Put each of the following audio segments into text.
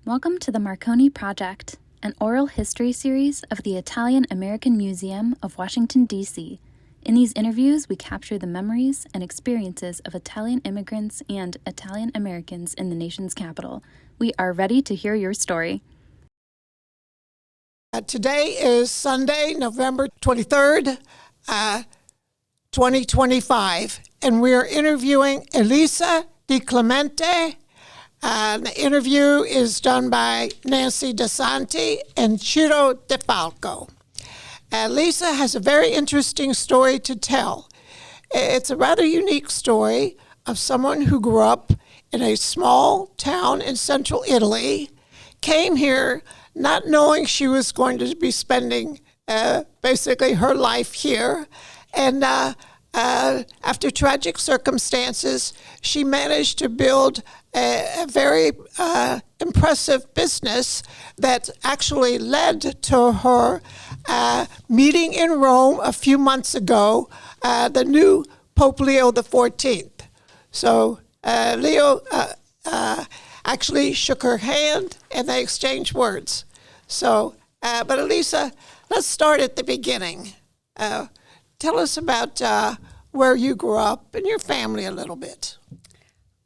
Welcome to the Marconi Project, an oral history series of the Italian American Museum of Washington, D.C. In these interviews, we capture the memories and experiences of Italian immigrants and Italian Americans in the nation's capital. We are ready to hear your story. Today is Sunday, November 23rd, 2025, and we are interviewing Elisa DiClemente. The interview is done by Nancy DeSanti and Ciro DeFalco. Lisa has a very interesting story to tell. It's a rather unique story of someone who grew up in a small town in central Italy, came here not knowing she was going to be spending basically her life here, and after tragic circumstances, she managed to build a very impressive business that actually led to her meeting in Rome a few months ago, the new Pope Leo XIV. So Leo actually shook her hand and they exchanged words. So, but Elisa, let's start at the beginning. Tell us about where you grew up and your family a little bit.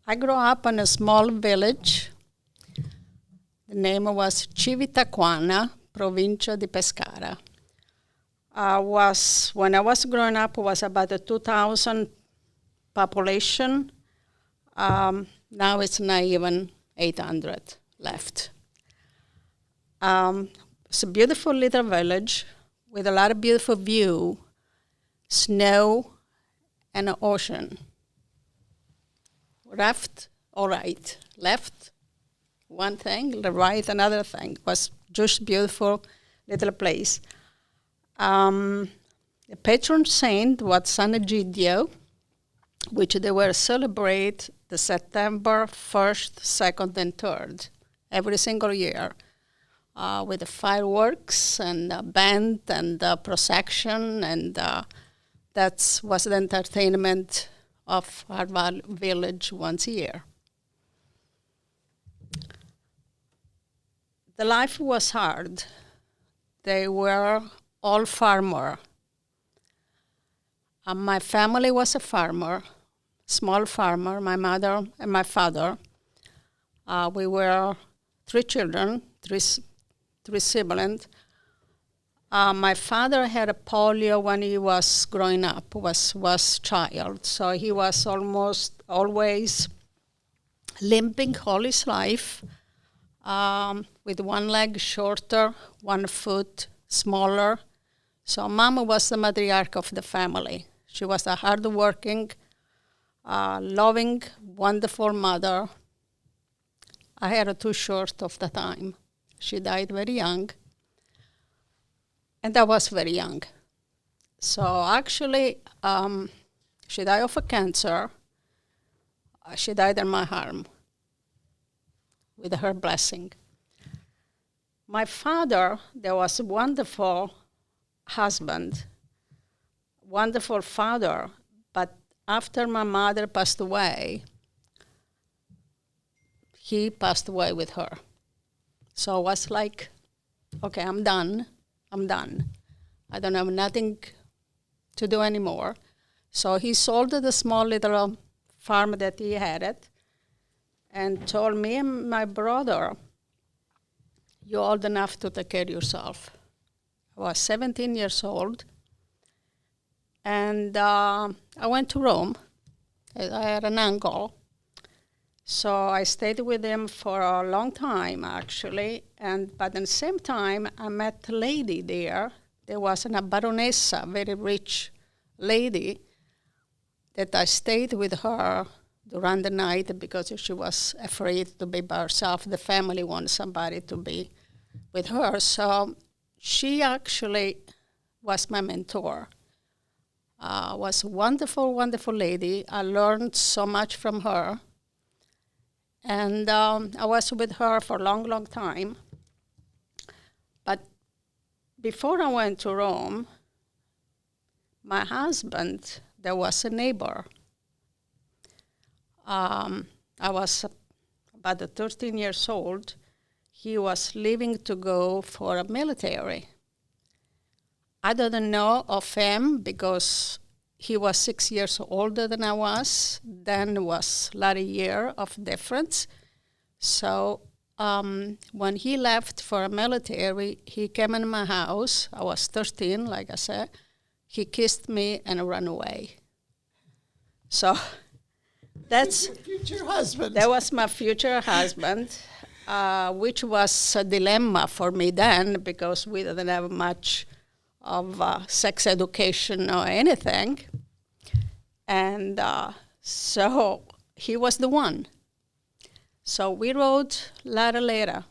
I grew up in a small village. The name was Civitaquana, provincia di Pescara. When I was growing up, it was about a 2,000 population. Now it's not even 800 left. It's a beautiful little village with a lot of beautiful view, snow, and an ocean. Left or right, left one thing, the right another thing. It was just beautiful little place. The patron saint was San Egidio, which they will celebrate the September 1st, 2nd, and 3rd every single year with the fireworks and the band and the procession, and that was the entertainment of our village once a year. The life was hard. They were all farmer. My family was a farmer, small farmer, my mother and my father. We were three children, three siblings. My father had a polio when he was growing up, was child. So he was almost always limping all his life, with one leg shorter, one foot smaller. So Mama was the matriarch of the family. She was a hardworking, loving, wonderful mother. I had her too short of the time. She died very young. And I was very young. So actually, she died of a cancer. She died in my arm with her blessing. My father, there was a wonderful husband, wonderful father, but after my mother passed away, he passed away with her. So it was like, okay, I'm done. I don't have nothing to do anymore. So he sold the small little farm that he had and told me and my brother, you're old enough to take care of yourself. I was 17 years old. And I went to Rome. I had an uncle. So I stayed with him for a long time, actually. But at the same time, I met a lady there. There was a baronessa, very rich lady, that I stayed with her during the night because she was afraid to be by herself. The family wanted somebody to be with her. So she actually was my mentor. Was a wonderful, wonderful lady. I learned so much from her. And I was with her for a long, long time. But before I went to Rome, my husband, there was a neighbor. I was about 13 years old. he was leaving to go for a military. I didn't know of him because he was 6 years older than I was. Then was a lot of years of difference. So when he left for a military, he came in my house. I was 13, like I said. He kissed me and ran away. So that's Your future husband. that was my future husband, which was a dilemma for me then because we didn't have much of sex education or anything. And so he was the one. So we wrote letter,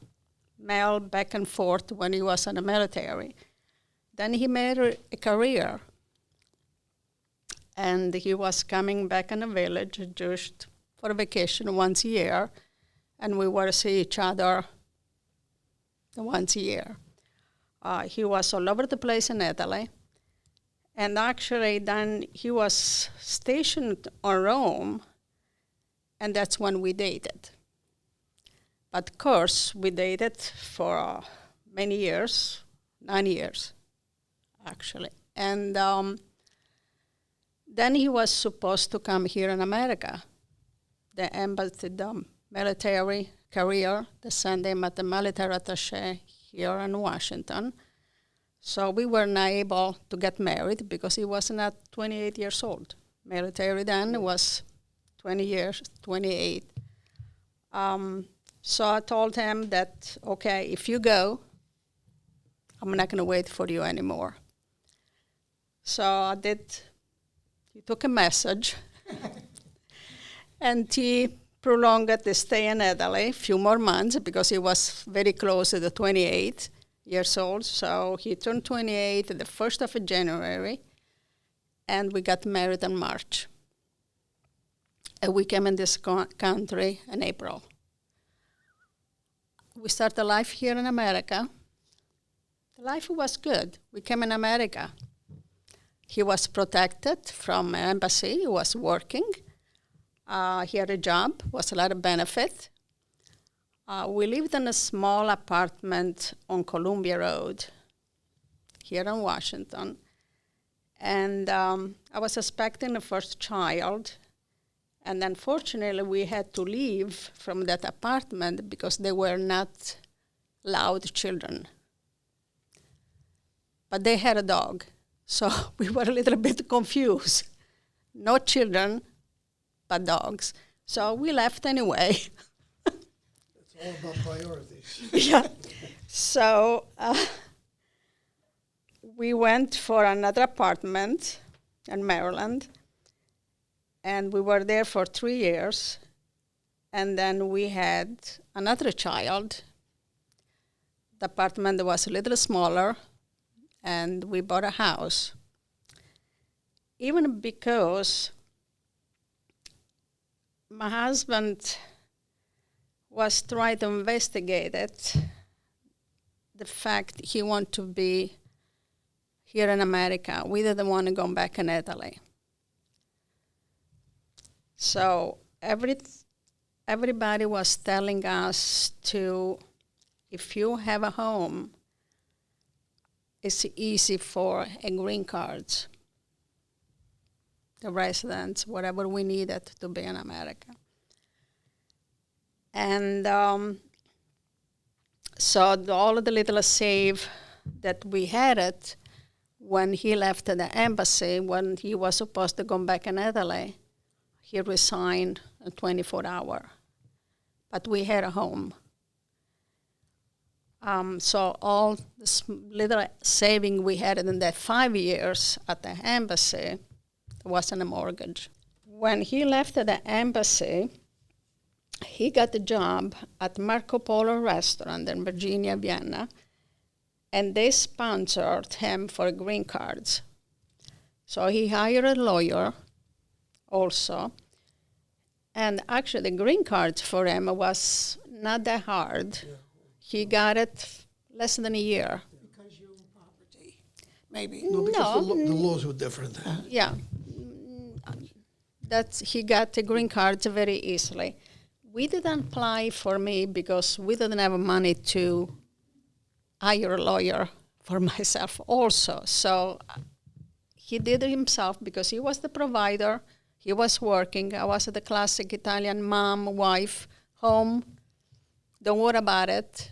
mail back and forth when he was in the military. Then he made a career. And he was coming back in the village just for a vacation once a year. And we were to see each other once a year. He was all over the place in Italy. And actually, then he was stationed on Rome, and that's when we dated. But of course, we dated for many years, 9 years, actually. And then he was supposed to come here in America. The embassy, the military career, they sent him at the military attaché here in Washington. So we were not able to get married because he was not 28 years old. Military then was 20 years, 28. So I told him that, okay, if you go, I'm not going to wait for you anymore. So I did. He took a message, and he prolonged the stay in Italy a few more months because he was very close to the 28 years old. So he turned 28 the 1st of January, and we got married in March. And we came in this country in April. We started life here in America. The life was good. We came in America. He was protected from an embassy. He was working. He had a job, was a lot of benefit. We lived in a small apartment on Columbia Road here in Washington. And I was expecting the first child. And unfortunately, we had to leave from that apartment because they were not allowed children. But they had a dog. So we were a little bit confused. No children, but dogs. So we left anyway. It's all about priorities. Yeah. So we went for another apartment in Maryland, and we were there for 3 years. And then we had another child. The apartment was a little smaller, and we bought a house. Even because my husband was trying to investigate it, the fact he wanted to be here in America. We didn't want to go back in Italy. So everybody was telling us if you have a home, it's easy for a green cards, the residents, whatever we needed to be in America. And so all of the little save that we had it when he left the embassy, when he was supposed to go back in Italy, he resigned in 24 hours. But we had a home. So all this little saving we had in that 5 years at the embassy was in a mortgage. When he left the embassy, he got a job at Marco Polo restaurant in Virginia, Vienna, and they sponsored him for green cards. So he hired a lawyer also, and actually the green card for him was not that hard. Yeah. He got it less than a year. Because you own property, maybe. No, because the laws were different. Yeah. He got the green card very easily. We didn't apply for me because we didn't have money to hire a lawyer for myself also. So he did it himself because he was the provider. He was working. I was the classic Italian mom, wife, home. Don't worry about it.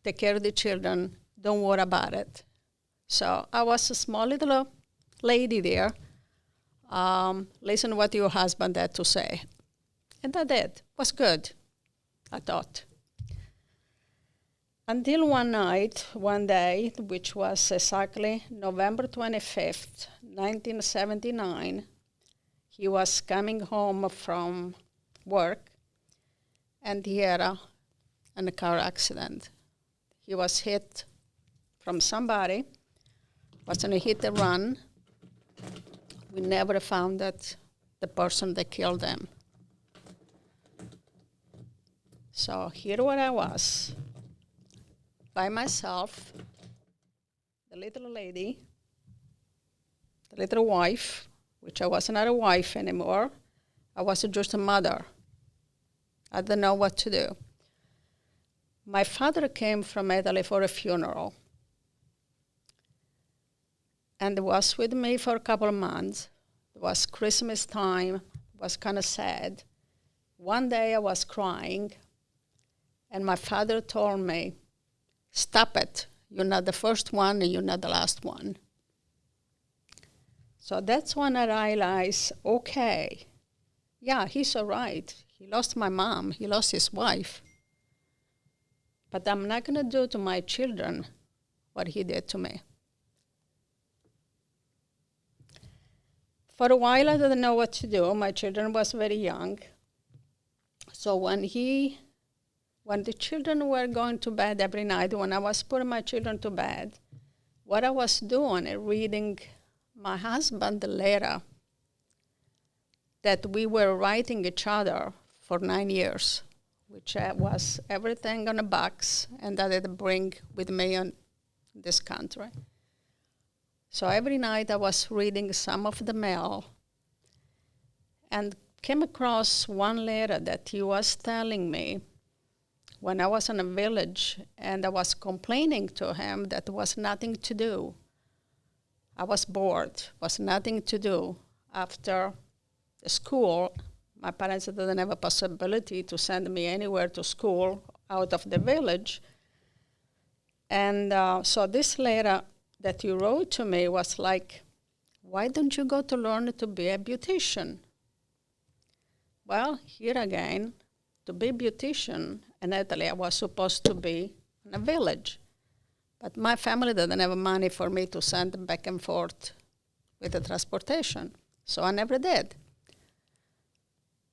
Take care of the children. Don't worry about it. So I was a small little lady there. Listen what your husband had to say. And I did. It was good, I thought. Until one night, one day, which was exactly November 25th, 1979, he was coming home from work, and he had a car accident. He was hit from somebody, was in a hit and run. We never found that the person that killed him. So here where I was, by myself, the little lady, the little wife, which I was not a wife anymore. I was just a mother. I didn't know what to do. My father came from Italy for a funeral and was with me for a couple of months. It was Christmas time. It was kind of sad. One day I was crying, and my father told me, "Stop it. You're not the first one, and you're not the last one." So that's when I realized, okay, yeah, he's all right. He lost my mom. He lost his wife. But I'm not going to do to my children what he did to me. For a while, I didn't know what to do. My children was very young. So when the children were going to bed every night, when I was putting my children to bed, what I was doing is reading my husband the letter that we were writing each other for 9 years, which was everything on a box, and that I'd bring with me on this country. So every night I was reading some of the mail and came across one letter that he was telling me when I was in a village, and I was complaining to him that there was nothing to do. I was bored, was nothing to do. After the school, my parents didn't have a possibility to send me anywhere to school out of the village. And so this letter that you wrote to me was like, why don't you go to learn to be a beautician? Well, here again, to be a beautician in Italy, I was supposed to be in a village. But my family didn't have money for me to send them back and forth with the transportation. So I never did.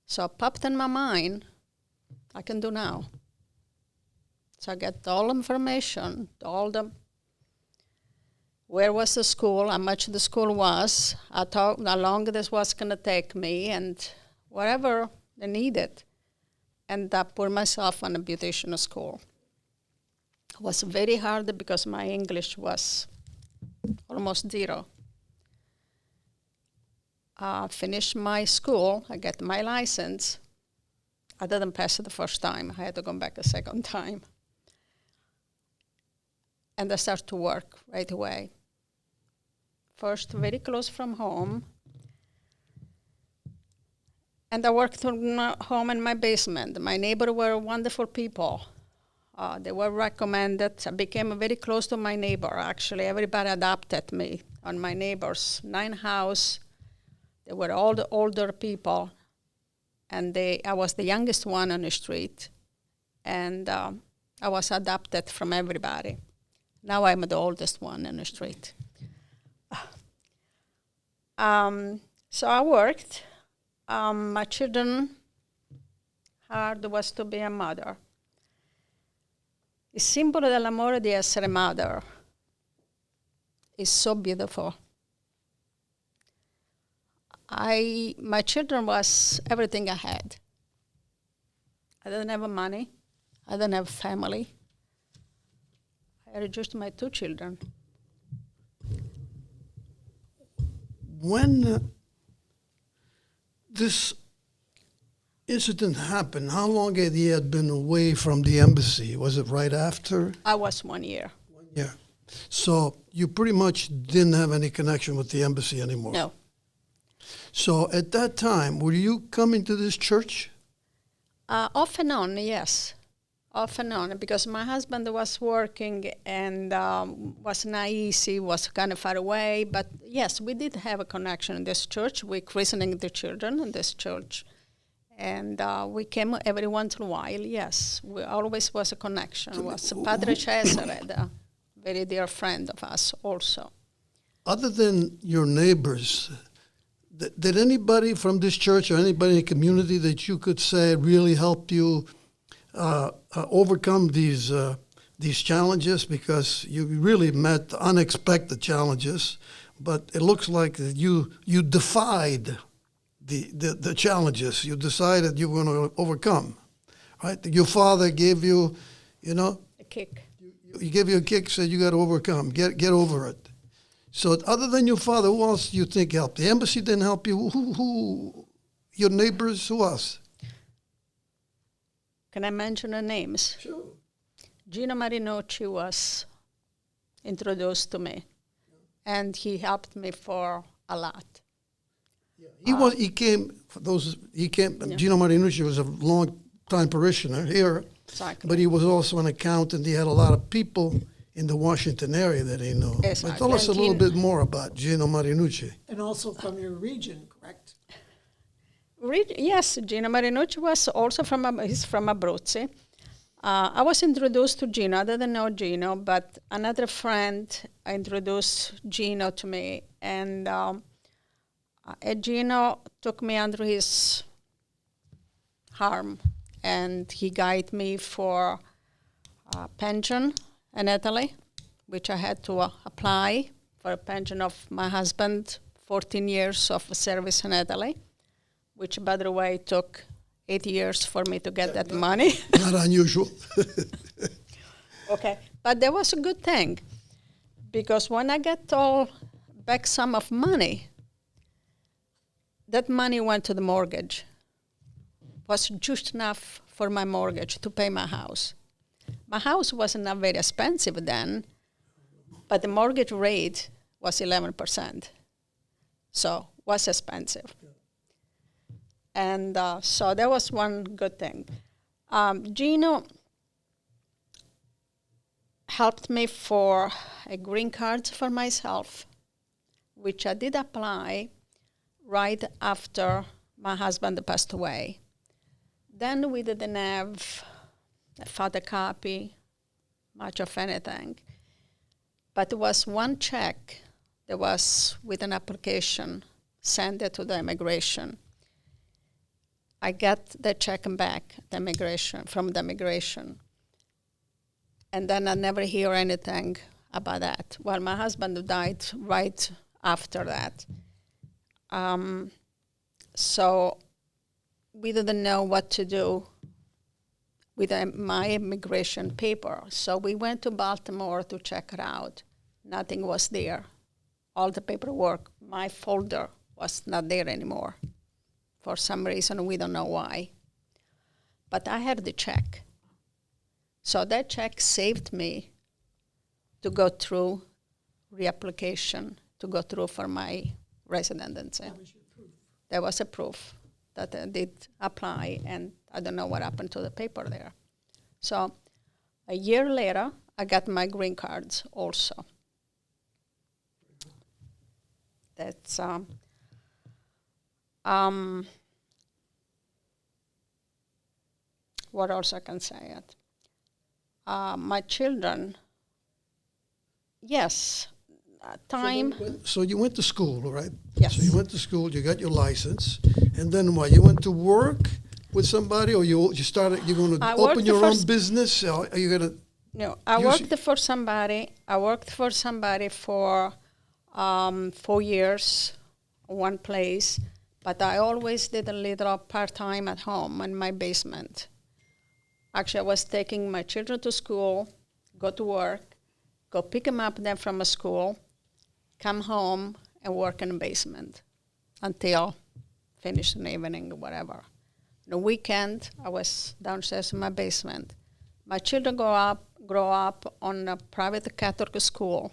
So it popped in my mind, I can do now. So I got all information, where was the school, how much the school was, how long this was going to take me, and whatever they needed. And I put myself on a beautician school. It was very hard because my English was almost zero. I finished my school, I got my license. I didn't pass it the first time, I had to go back a second time. And I started to work right away. First, very close from home. And I worked from home in my basement. My neighbors were wonderful people. They were recommended. I became very close to my neighbor. Actually, everybody adopted me on my neighbors. 9 houses. They were all the older people. And I was the youngest one on the street. And I was adopted from everybody. Now I'm the oldest one on the street. So I worked. My children, hard was to be a mother. Il simbolo dell'amore di essere mother is so beautiful. My children was everything I had. I didn't have money. I didn't have family. I had just my 2 children. When this incident happened, how long had he had been away from the embassy? Was it right after? I was 1 year. Yeah. So you pretty much didn't have any connection with the embassy anymore. No. So at that time, were you coming to this church? Off and on, yes. Off and on, because my husband was working and was not easy, was kind of far away. But yes, we did have a connection in this church. We christening the children in this church. And we came every once in a while, yes. We always was a connection. Was Padre Cesare, a very dear friend of us also. Other than your neighbors, did anybody from this church or anybody in the community that you could say really helped you overcome these challenges? Because you really met unexpected challenges, but it looks like that you defied the challenges. You decided you were going to overcome, right? Your father gave you, A kick. He gave you a kick, said you got to overcome, get over it. So other than your father, who else do you think helped? The embassy didn't help you. Who your neighbors? Who else? Can I mention the names? Sure. Gino Marinucci was introduced to me, and he helped me for a lot. He came. Gino Marinucci was a long time parishioner here, Exactly. but he was also an accountant. He had a lot of people in the Washington area that he knew. Exactly. But tell us a And little bit more about Gino Marinucci. And also from your region, correct? Yes, Gino Marinucci was also he's from Abruzzi. I was introduced to Gino. I didn't know Gino, but another friend introduced Gino to me, and Gino took me under his arm, and he guided me for a pension in Italy, which I had to apply for a pension of my husband, 14 years of service in Italy, which, by the way, took 8 years for me to get that money. Not unusual. Okay, but that was a good thing, because when I got all back sum of money, that money went to the mortgage. Was just enough for my mortgage to pay my house. My house was not very expensive then, but the mortgage rate was 11%, so was expensive. And so that was one good thing. Gino helped me for a green card for myself, which I did apply right after my husband passed away. Then we didn't have a photocopy, much of anything. But there was one check that was with an application, sent it to the immigration. I got the check back from the immigration. And then I never hear anything about that. Well, my husband died right after that. So we didn't know what to do with my immigration paper. So we went to Baltimore to check it out. Nothing was there. All the paperwork, my folder was not there anymore. For some reason, we don't know why. But I had the check. So that check saved me to go through reapplication, to go through for my residency. That was your proof. There was a proof that I did apply, and I don't know what happened to the paper there. So a year later, I got my green cards also. That's what else I can say? My children, yes, time. So you went to school, right? Yes. So you went to school, you got your license, and then what? You went to work with somebody, or you're going to open your own business? Or are you going to? No, I worked for somebody. I worked for somebody for 4 years, one place, but I always did a little part-time at home in my basement. Actually, I was taking my children to school, go to work, go pick them up then from a school, come home and work in the basement until finish in the evening or whatever. On the weekend, I was downstairs in my basement. My children grow up on a private Catholic school,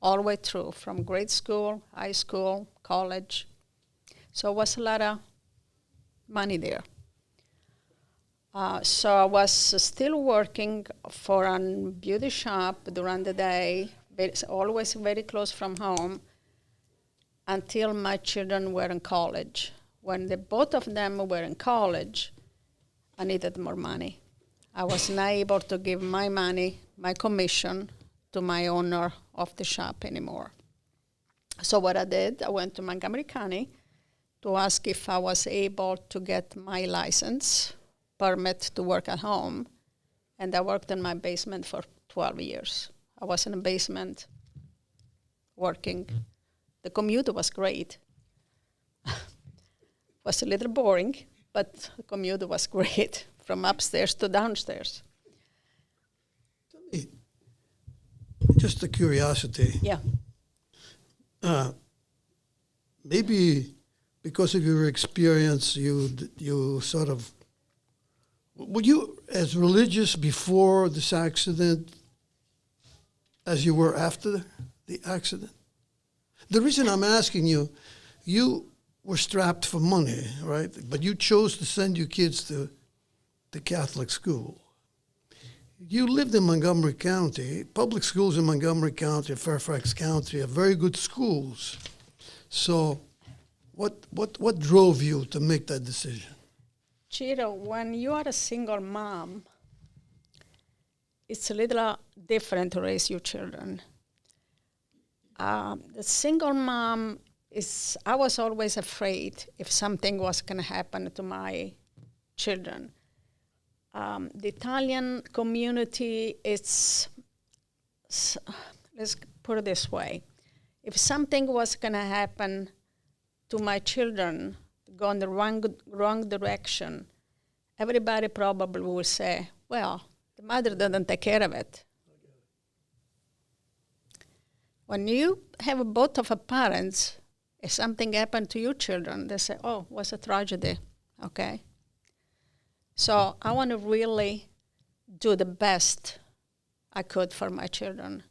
all the way through, from grade school, high school, college. So it was a lot of money there. So I was still working for a beauty shop during the day, always very close from home, until my children were in college. When both of them were in college, I needed more money. I was not able to give my money, my commission, to my owner of the shop anymore. So what I did, I went to Montgomery County to ask if I was able to get my license, permit to work at home, and I worked in my basement for 12 years. I was in a basement working. The commute was great. Was a little boring, but the commute was great, from upstairs to downstairs. Tell me, just a curiosity. Yeah. Maybe because of your experience, you sort of, were you as religious before this accident as you were after the accident? The reason I'm asking you, you were strapped for money, right? But you chose to send your kids to the Catholic school. You lived in Montgomery County. Public schools in Montgomery County, Fairfax County are very good schools. So what drove you to make that decision? Chiro, when you are a single mom, it's a little different to raise your children. The single mom I was always afraid if something was going to happen to my children. The Italian community, let's put it this way. If something was going to happen to my children, go in the wrong direction, everybody probably will say, well, the mother didn't take care of it. When you have both of our parents, if something happened to your children, they say, oh, it was a tragedy, okay? So I want to really do the best I could for my children.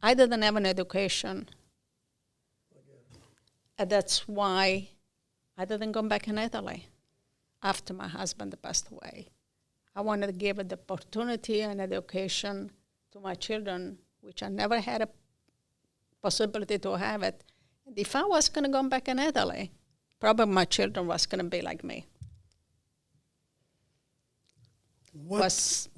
I didn't have an education. And that's why I didn't go back in Italy after my husband passed away. I wanted to give the opportunity and education to my children, which I never had a possibility to have it. And if I was going to go back in Italy, probably my children was going to be like me. What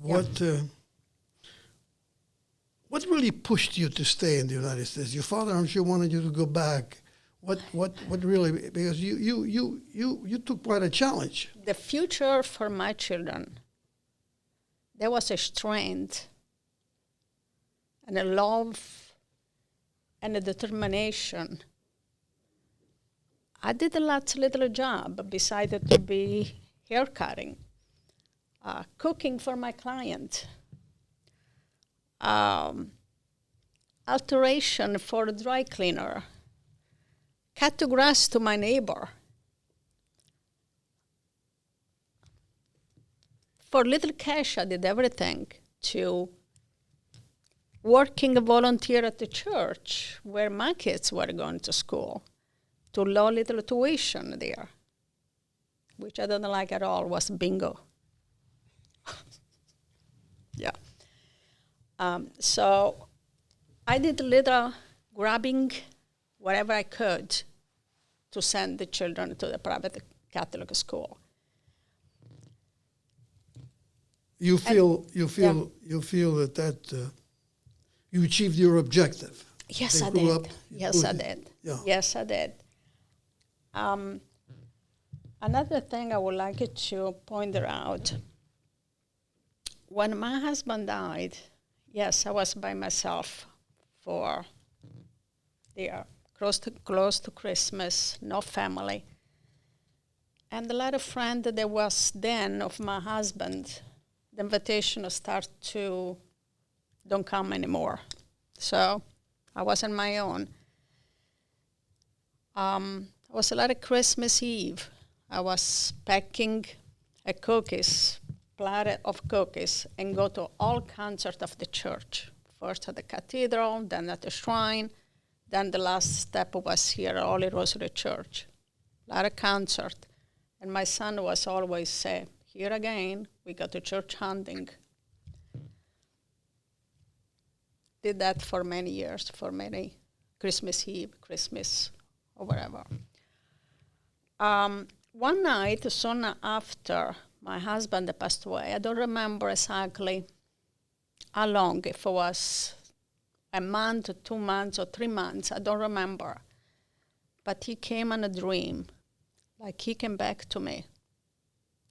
really pushed you to stay in the United States? Your father, I'm sure, wanted you to go back. What really? Because you took quite a challenge. The future for my children, there was a strength and a love and a determination. I did a little job besides to be hair cutting, cooking for my client, alteration for a dry cleaner, cut the grass to my neighbor. For little cash, I did everything, to working a volunteer at the church where my kids were going to school, to low little tuition there, which I didn't like at all, was bingo. Yeah. So I did a little grabbing whatever I could to send the children to the private Catholic school. You feel that you achieved your objective. Yes, I did. Yes, I did. Yeah. Yes, I did. Another thing I would like to point out, when my husband died, yes, I was by myself for there, close to Christmas, no family. And a lot of friends that there was then of my husband, the invitation start to don't come anymore. So I was on my own. It was a lot of Christmas Eve. I was packing a cookies, platter of cookies, and go to all concerts of the church. First at the cathedral, then at the shrine, then the last step was here at Holy Rosary Church. A lot of concert. And my son was always say, here again, we go to church hunting. Did that for many years, for many Christmas Eve, Christmas, or whatever. One night, soon after my husband passed away, I don't remember exactly how long, if it was a month, 2 months, or 3 months, I don't remember. But he came in a dream, like he came back to me.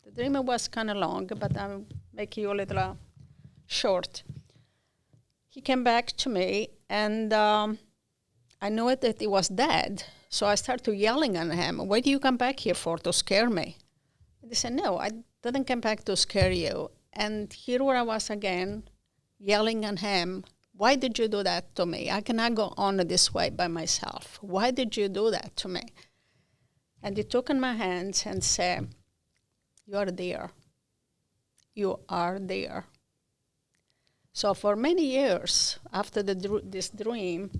The dream was kind of long, but I'll make you a little short. He came back to me, and I knew that he was dead. So I started yelling at him, "Why do you come back here for, to scare me?" And he said, "No, I didn't come back to scare you." And here where I was again, yelling at him, "Why did you do that to me? I cannot go on this way by myself. Why did you do that to me?" And he took in my hands and said, "You are there. You are there." So for many years after this dream,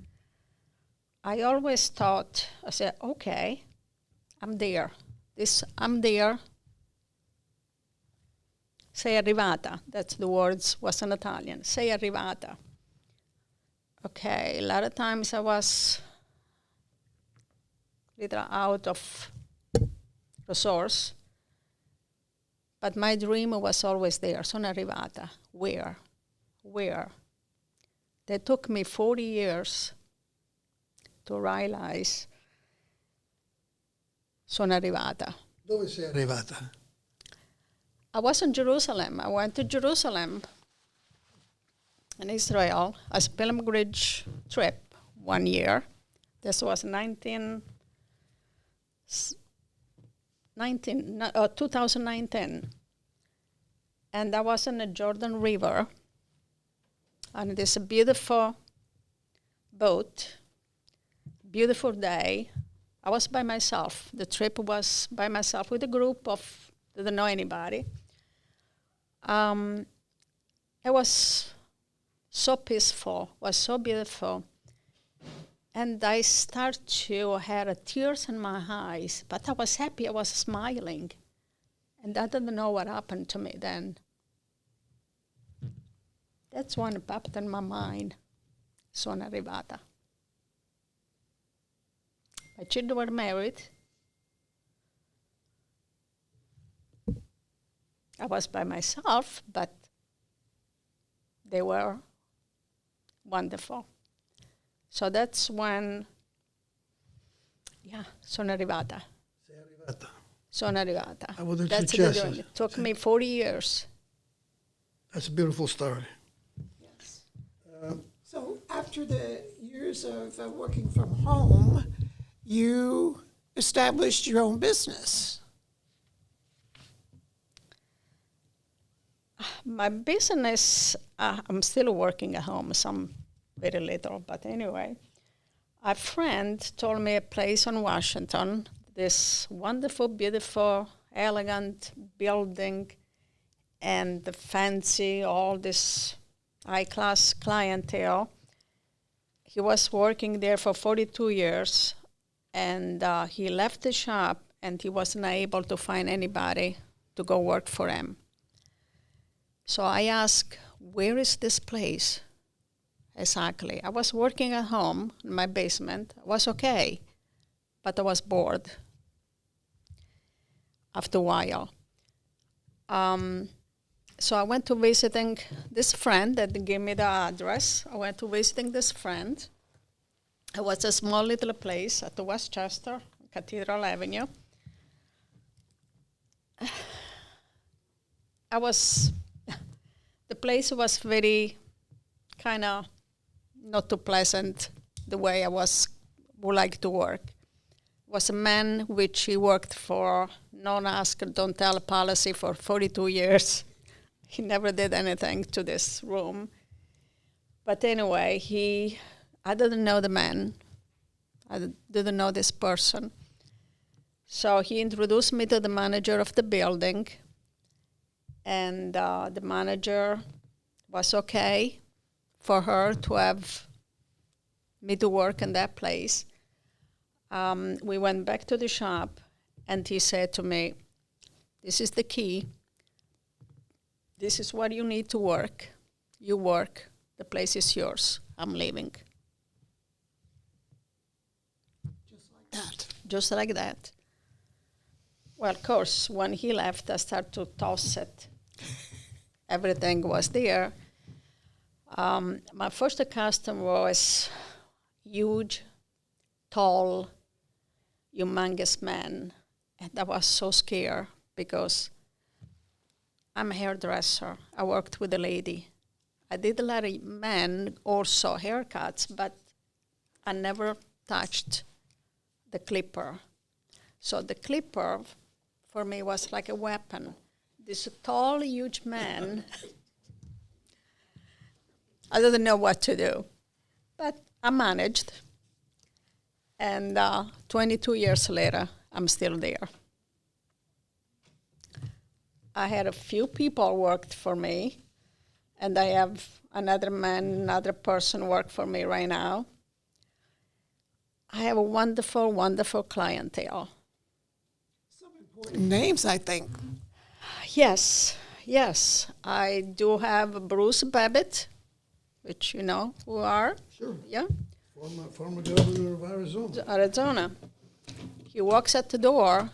I always thought, I said, okay, I'm there. I'm there. Sei arrivata. That's the words, was in Italian. Sei arrivata. Okay, a lot of times I was a little out of resource, but my dream was always there. Sono arrivata. Where? They took me 40 years to realize sono arrivata. Dove sei arrivata? I was in Jerusalem. I went to Jerusalem in Israel as a pilgrimage trip 1 year. This was 2019. And I was in the Jordan River, and this beautiful boat, beautiful day. I was by myself. The trip was by myself with a group of, didn't know anybody. It was so peaceful, was so beautiful. And I started to have tears in my eyes, but I was happy, I was smiling. And I didn't know what happened to me then. That's when it popped in my mind. Sono arrivata. My children were married. I was by myself, but they were wonderful. So that's when, sono arrivata. Sei arrivata. Sono arrivata. Avuto il That's the successo. dream. It took me 40 years. That's a beautiful story. Yes. So after the years of working from home, you established your own business. My business, I'm still working at home, some very little, but anyway. A friend told me a place in Washington, this wonderful, beautiful, elegant building, and the fancy, all this high-class clientele. He was working there for 42 years, and he left the shop, and he wasn't able to find anybody to go work for him. So I asked, where is this place? Exactly. I was working at home in my basement. I was okay, but I was bored after a while. So I went to visiting this friend that gave me the address. I went to visiting this friend. It was a small little place at the Westchester, Cathedral Avenue. The place was very kind of not too pleasant the way I would like to work. It was a man which he worked for non ask, don't tell policy for 42 years. He never did anything to this room. But anyway, I didn't know the man. I didn't know this person. So he introduced me to the manager of the building, and the manager was okay for her to have me to work in that place. We went back to the shop, and he said to me, "This is the key. This is what you need to work. You work. The place is yours. I'm leaving." Just like that. Well, of course, when he left, I started to toss it. Everything was there. My first customer was huge, tall, humongous man. And I was so scared because I'm a hairdresser. I worked with a lady. I did a lot of men also haircuts, but I never touched the clipper. So the clipper for me was like a weapon. This tall, huge man, I didn't know what to do, but I managed. And 22 years later, I'm still there. I had a few people worked for me, and I have another person work for me right now. I have a wonderful, wonderful clientele. Some important names, I think. Yes. I do have Bruce Babbitt, which you know who are. Sure. Yeah. Former governor of Arizona. Arizona. He walks at the door,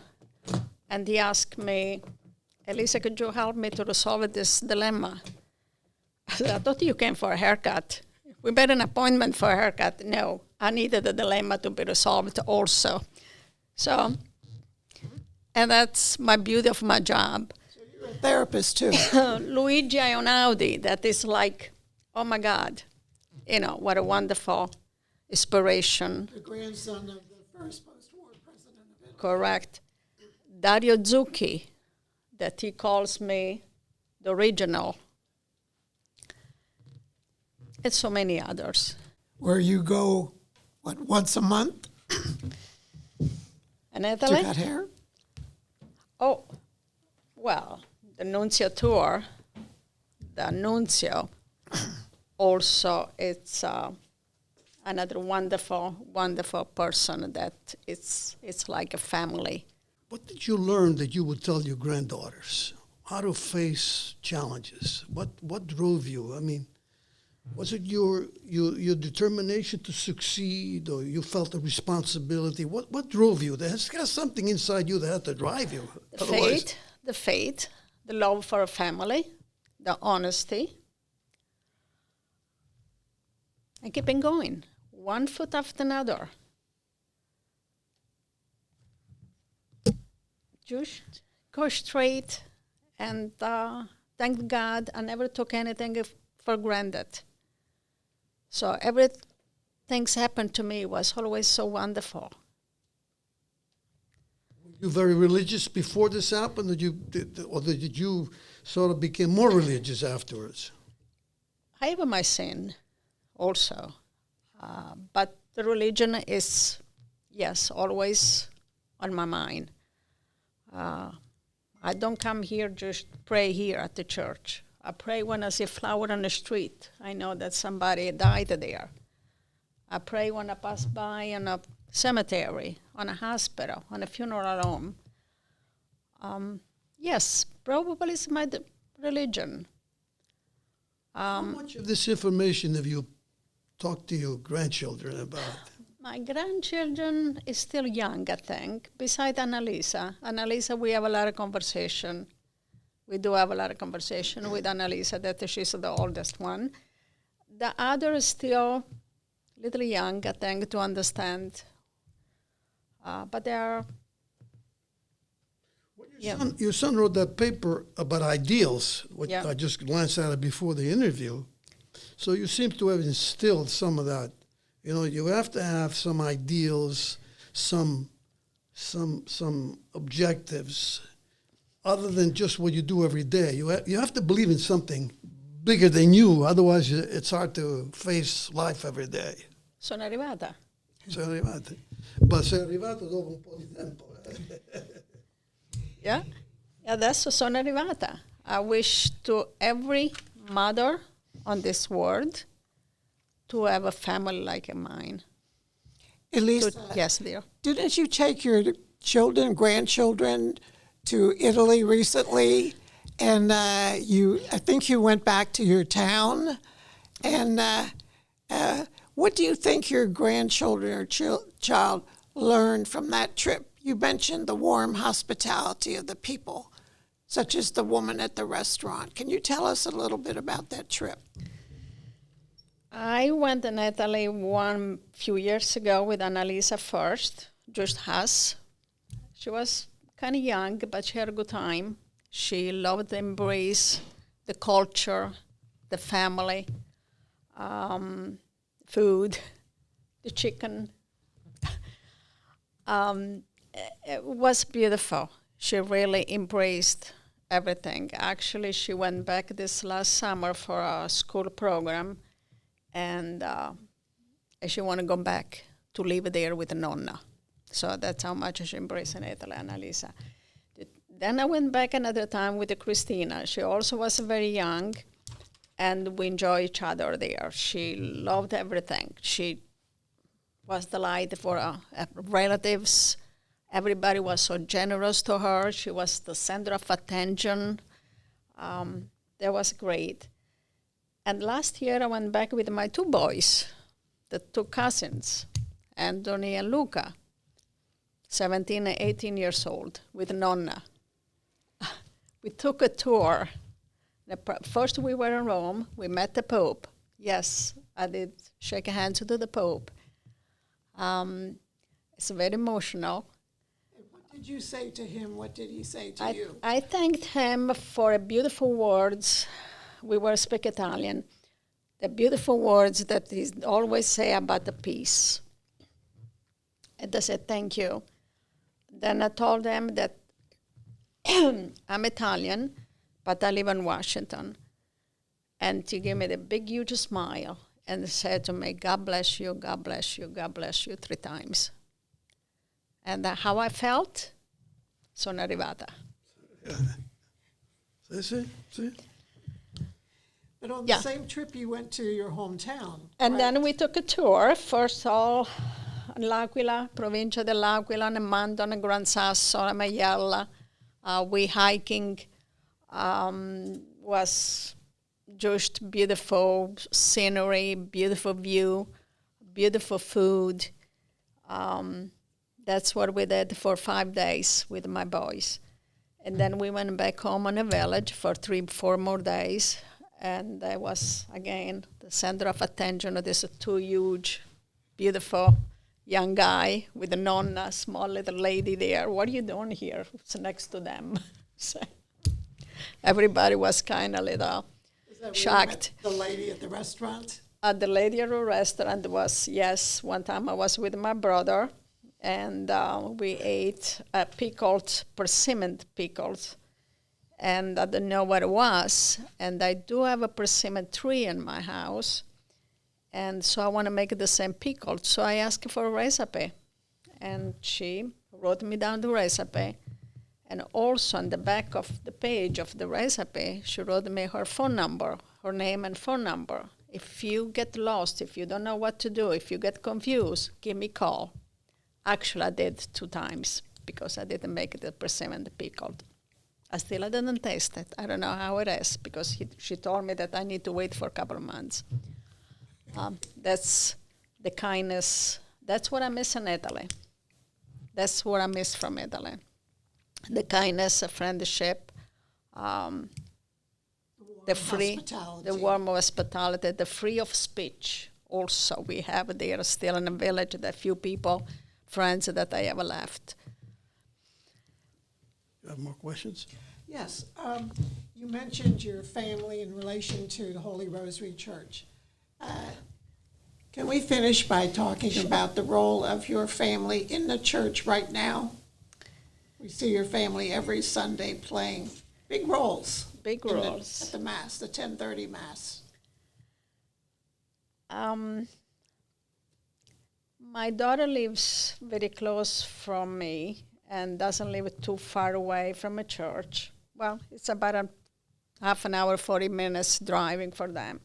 and he asked me, "Elisa, could you help me to resolve this dilemma?" I said, "I thought you came for a haircut. We made an appointment for a haircut." No, I needed the dilemma to be resolved also. So, and that's my beauty of my job. So you're a therapist too. Luigi Ionaudi, that is like, oh my God, what a wonderful inspiration. The grandson of the first post-war president of Italy. Correct. Dario Zucchi, that he calls me the original. And so many others. Where you go, once a month In to Italy? cut hair? Oh, well, the Nuncio tour, the Nuncio, also it's another wonderful, wonderful person that it's like a family. What did you learn that you would tell your granddaughters? How to face challenges? What drove you? I mean, was it your determination to succeed, or you felt a responsibility? What drove you? There's got something inside you that had to drive you. The faith, the love for a family, the honesty, and keeping going, one foot after another. Just go straight, and thank God I never took anything for granted. So everything's happened to me was always so wonderful. Were you very religious before this happened, or did you sort of become more religious afterwards? I have my sin also. But the religion is, yes, always on my mind. I don't come here just pray here at the church. I pray when I see a flower on the street. I know that somebody died there. I pray when I pass by in a cemetery, on a hospital, on a funeral home. Yes, probably it's my religion. How much of this information have you talked to your grandchildren about? My grandchildren is still young, I think, besides Annalisa. Annalisa, we have a lot of conversation. We do have a lot of conversation with Annalisa, that she's the oldest one. The other is still a little young, I think, to understand. But they are... Your son wrote that paper about ideals, which Yeah. I just glanced at it before the interview. So you seem to have instilled some of that. You have to have some ideals, some objectives, other than just what you do every day. You have to believe in something bigger than you. Otherwise, it's hard to face life every day. Sono arrivata. Sei arrivato. Ma sei arrivato dopo un po' di tempo. Yeah, sono arrivata. I wish to every mother on this world to have a family like mine. Elisa, Yes, dear. didn't you take your children, grandchildren to Italy recently? And I think you went back to your town. And what do you think your grandchildren or child learned from that trip? You mentioned the warm hospitality of the people, such as the woman at the restaurant. Can you tell us a little bit about that trip? I went in Italy one few years ago with Annalisa first, just us. She was kind of young, but she had a good time. She loved the embrace, the culture, the family, food, the chicken. It was beautiful. She really embraced everything. Actually, she went back this last summer for a school program, and she want to go back to live there with Nonna. So that's how much she embraced in Italy, Annalisa. Then I went back another time with Christina. She also was very young, and we enjoyed each other there. She loved everything. She was the light for relatives. Everybody was so generous to her. She was the center of attention. That was great. And last year I went back with my two boys, the two cousins, Anthony and Luca, 17 and 18 years old, with Nonna. We took a tour. First we were in Rome. We met the Pope. Yes, I did shake hands to the Pope. It's very emotional. What did you say to him? What did he say to you? I thanked him for beautiful words. We were speak Italian. The beautiful words that he always say about the peace. And I said, thank you. Then I told him that I'm Italian, but I live in Washington. And he gave me the big, huge smile and said to me, God bless you, God bless you, God bless you 3 times. And how I felt, sono arrivata. See? But on the same trip, you went to your hometown. And right? then we took a tour, first all L'Aquila, provincia dell'Aquila, Mandon, Gran Sasso, Maiella. We hiking was just beautiful scenery, beautiful view, beautiful food. That's what we did for 5 days with my boys. And then we went back home in a village for 3-4 more days. And I was, again, the center of attention of this 2 huge, beautiful young guy with a nonna, small little lady there. What are you doing here? It's next to them. So everybody was kind of little shocked. The lady at the restaurant? The lady at the restaurant was, yes, one time I was with my brother, and we ate pickled, persimmon pickles. And I didn't know what it was. And I do have a persimmon tree in my house. And so I want to make the same pickle. So I asked for a recipe. And she wrote me down the recipe. And also on the back of the page of the recipe, she wrote me her phone number, her name and phone number. If you get lost, if you don't know what to do, if you get confused, give me a call. Actually, I did 2 times because I didn't make the persimmon pickled. I didn't taste it. I don't know how it is because she told me that I need to wait for a couple of months. That's the kindness. That's what I miss in Italy. That's what I miss from Italy. The kindness, the friendship, the warm hospitality, the free of speech. Also, we have there still in the village the few people, friends that I ever left. You have more questions? Yes. You mentioned your family in relation to the Holy Rosary Church. Can we finish by talking about the role of your family in the church right now? We see your family every Sunday playing big roles. Big roles. At the Mass, the 10:30 Mass. My daughter lives very close from me, and doesn't live too far away from a church. Well, it's about a half an hour, 40 minutes driving for them.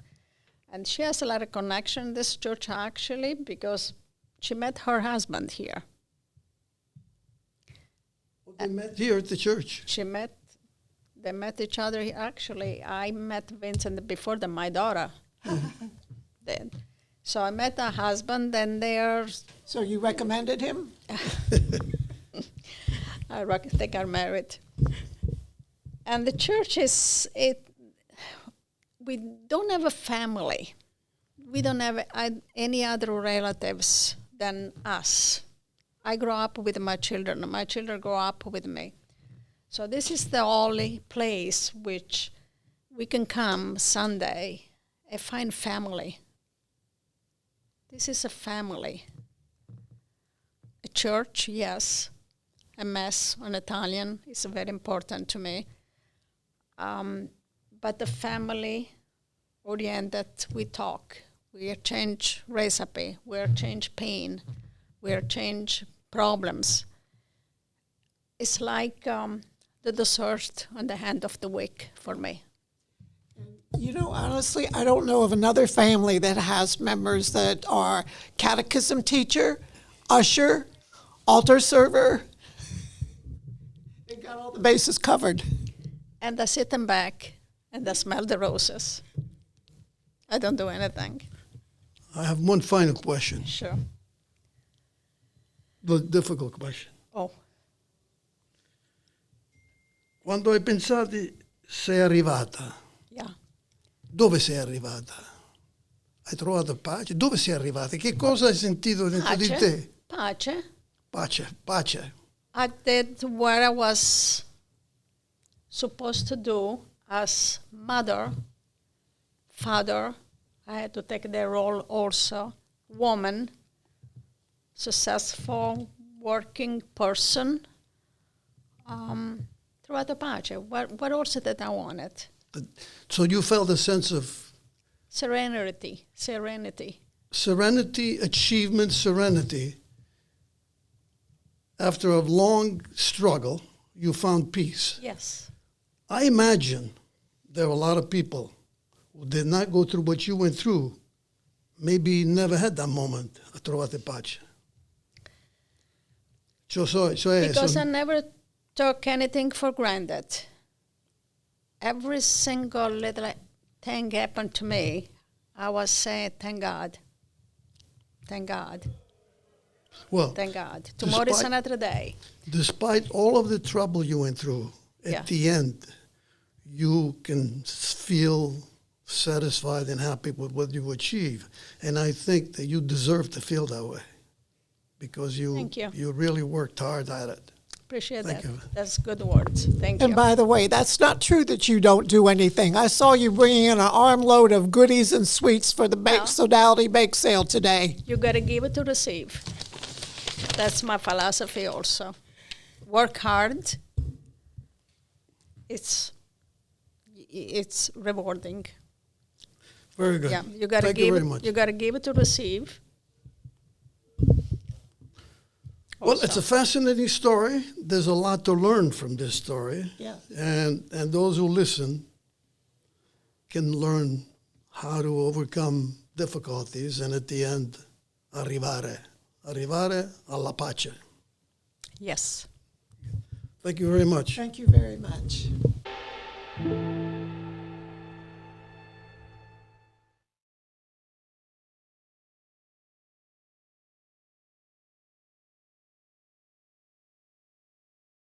And she has a lot of connection in this church, actually, because she met her husband here. Well, they met here at the church. They met each other here. Actually, I met Vincent before my daughter did. So I met her husband, and they're... So you recommended him? I think are married. And the church we don't have a family. We don't have any other relatives than us. I grew up with my children. My children grow up with me. So this is the only place which we can come Sunday and find family. This is a family. A church, yes. A mass on Italian is very important to me. But the family oriented, we talk. We exchange recipe. We exchange pain. We exchange problems. It's like the dessert on the end of the week for me. You know, honestly, I don't know of another family that has members that are catechism teacher, usher, altar server. They got all the bases covered. And I sit them back and I smell the roses. I don't do anything. I have one final question, Sure. the difficult question. Oh, Quando hai pensato sei arrivata, yeah. dove sei arrivata? Hai trovato pace? Dove sei arrivata? Che cosa hai sentito dentro di te? Pace. Pace. I did what I was supposed to do as mother, father. I had to take their role also. Woman, successful, working person. Trovato pace. What else did I wanted? So you felt a sense of Serenity. serenity, achievement, serenity. After a long struggle, you found peace. Yes. I imagine there are a lot of people who did not go through what you went through, maybe never had that moment, a trovate pace. Because I never took anything for granted. Every single little thing happened to me, I was saying, thank God. Thank God. Well, Thank God. Tomorrow is another day. Despite all of the trouble you went through, at the end, you can feel satisfied and happy with what you achieve. And I think that you deserve to feel that way because Thank you. You really worked hard at it. Appreciate Thank that. you. That's good words. Thank And you. by the way, that's not true that you don't do anything. I saw you bringing in an armload of goodies and sweets for the Sodality Bake Sale today. You got to give it to receive. That's my philosophy also. Work hard. It's rewarding. Very good. Yeah, you got to Thank you give very it. much. You got to give it to receive. Well, it's a fascinating story. There's a lot to learn from this story. Yeah. And those who listen can learn how to overcome difficulties and at the end, arrivare alla pace. Yes. Thank you very much. Thank you very much.